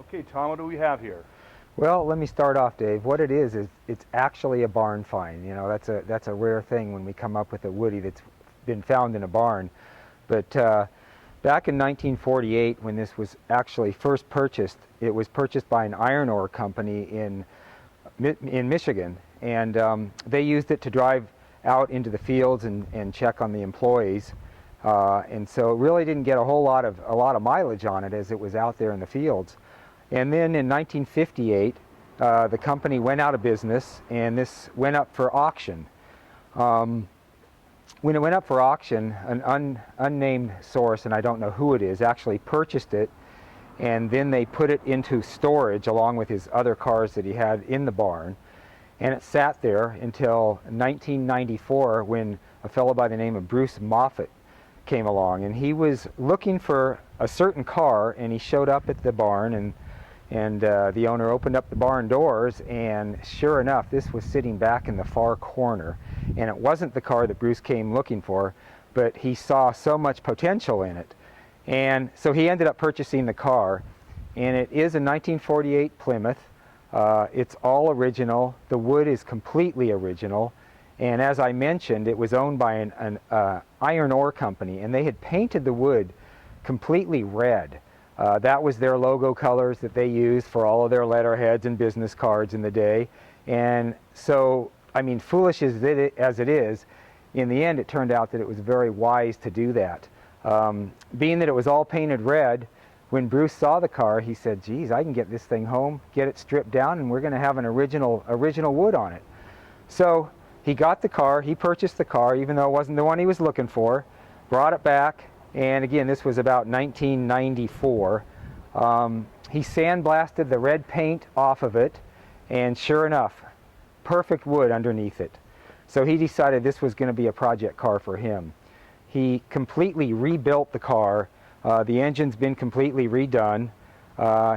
Okay, Tom, what do we have here? Well, let me start off, Dave. What it is it's actually a barn find. You know, that's a rare thing when we come up with a woody that's been found in a barn. But back in 1948, when this was actually first purchased, it was purchased by an iron ore company in Michigan, and they used it to drive out into the fields and check on the employees. And so it really didn't get a lot of mileage on it as it was out there in the fields. And then in 1958, the company went out of business, and this went up for auction. When it went up for auction, an unnamed source, and I don't know who it is, actually purchased it, and then they put it into storage along with his other cars that he had in the barn. And it sat there until 1994, when a fellow by the name of Bruce Moffett came along, and he was looking for a certain car, and he showed up at the barn, and the owner opened up the barn doors, and sure enough, this was sitting back in the far corner. And it wasn't the car that Bruce came looking for, but he saw so much potential in it. And so he ended up purchasing the car, and it is a 1948 Plymouth. It's all original. The wood is completely original. And as I mentioned, it was owned by an iron ore company, and they had painted the wood completely red. That was their logo colors that they used for all of their letterheads and business cards in the day. And so, I mean, foolish as it is, in the end it turned out that it was very wise to do that. Being that it was all painted red, when Bruce saw the car, he said, geez, I can get this thing home, get it stripped down, and we're going to have an original wood on it. So he got the car, he purchased the car, even though it wasn't the one he was looking for, brought it back. And again, this was about 1994. He sandblasted the red paint off of it, and sure enough, perfect wood underneath it. So he decided this was going to be a project car for him. He completely rebuilt the car. The engine's been completely redone.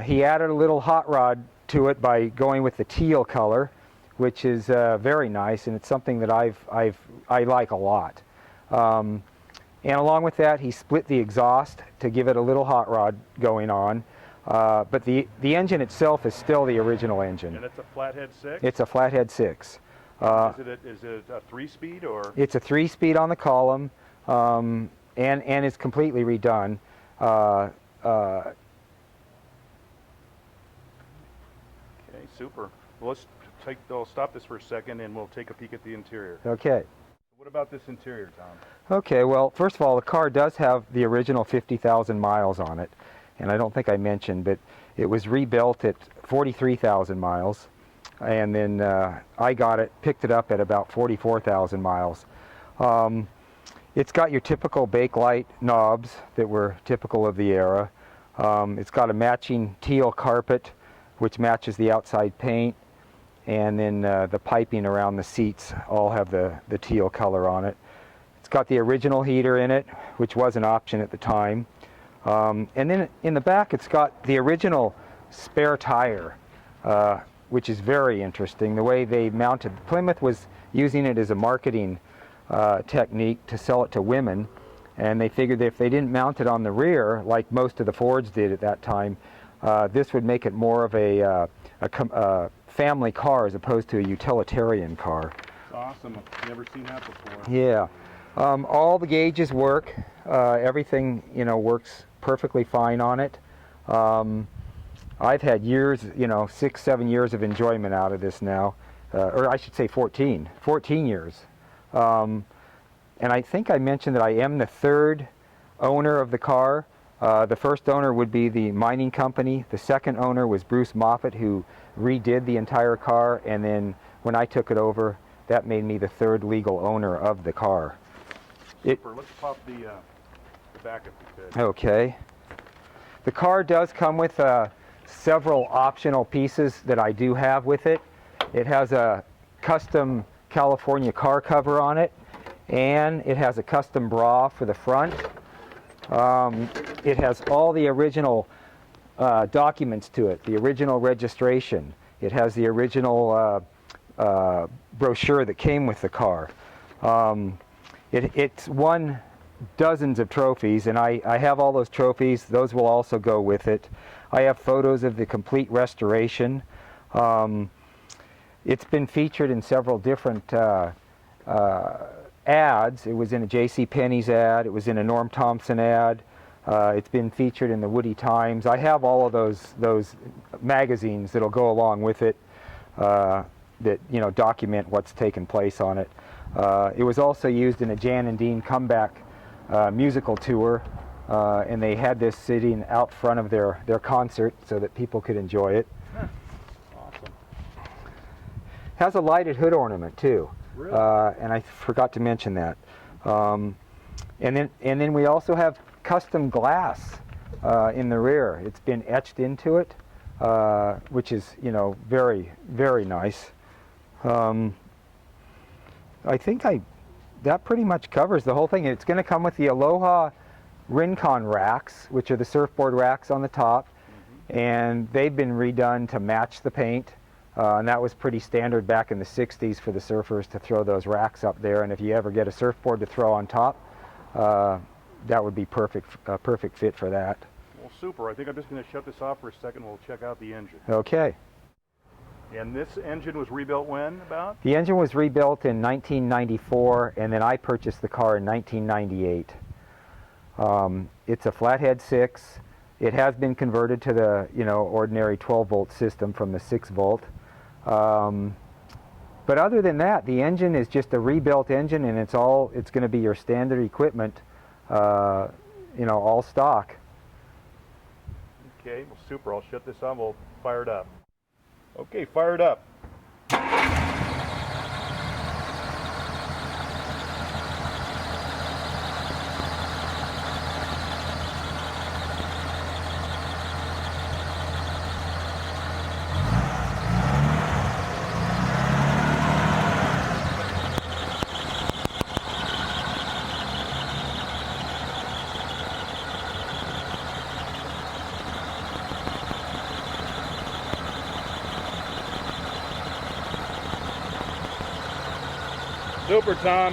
He added a little hot rod to it by going with the teal color, which is very nice, and it's something that I like a lot. And along with that, he split the exhaust to give it a little hot rod going on. But the engine itself is still the original engine. And it's a flathead 6? It's a flathead 6. Is it a 3-speed or? It's a 3-speed on the column, and it's completely redone. Okay, super. Well, I'll stop this for a second, and we'll take a peek at the interior. Okay. What about this interior, Tom? Okay, well, first of all, the car does have the original 50,000 miles on it, and I don't think I mentioned, but it was rebuilt at 43,000 miles, and then I picked it up at about 44,000 miles. It's got your typical Bakelite knobs that were typical of the era. It's got a matching teal carpet, which matches the outside paint. And then the piping around the seats all have the teal color on it. It's got the original heater in it, which was an option at the time. And then in the back, it's got the original spare tire, which is very interesting. The way they mounted, Plymouth was using it as a marketing technique to sell it to women, and they figured that if they didn't mount it on the rear, like most of the Fords did at that time, this would make it more of a family car as opposed to a utilitarian car. Awesome. I've never seen that before. Yeah. All the gauges work. Everything, works perfectly fine on it. I've had years, 6, 7 years of enjoyment out of this now. Or I should say 14 years. And I think I mentioned that I am the third owner of the car. The first owner would be the mining company. The second owner was Bruce Moffett, who redid the entire car, and then when I took it over, that made me the third legal owner of the car. Super. Let's pop the back if we could. Okay. The car does come with several optional pieces that I do have with it. It has a custom California car cover on it, and it has a custom bra for the front. It has all the original documents to it, the original registration. It has the original brochure that came with the car. It's won dozens of trophies, and I have all those trophies. Those will also go with it. I have photos of the complete restoration. It's been featured in several different ads. It was in a J.C. Penney's ad. It was in a Norm Thompson ad. It's been featured in the Woody Times. I have all of those magazines that'll go along with it that document what's taken place on it. It was also used in a Jan and Dean comeback musical tour, and they had this sitting out front of their concert so that people could enjoy it. Awesome. Has a lighted hood ornament too. Really? And I forgot to mention that. And then we also have custom glass in the rear. It's been etched into it, which is very, very nice. I think that pretty much covers the whole thing. It's going to come with the Aloha Rincon racks, which are the surfboard racks on the top, and they've been redone to match the paint. And that was pretty standard back in the 60s for the surfers to throw those racks up there. And if you ever get a surfboard to throw on top, that would be perfect fit for that. Well, super. I think I'm just going to shut this off for a second. We'll check out the engine. Okay. And this engine was rebuilt when, about? The engine was rebuilt in 1994, and then I purchased the car in 1998. It's a flathead 6. It has been converted to the ordinary 12-volt system from the 6-volt. But other than that, the engine is just a rebuilt engine, and it's going to be your standard equipment, all stock. Okay, well, super. I'll shut this on. We'll fire it up. Okay, fire it up. Super, Tom.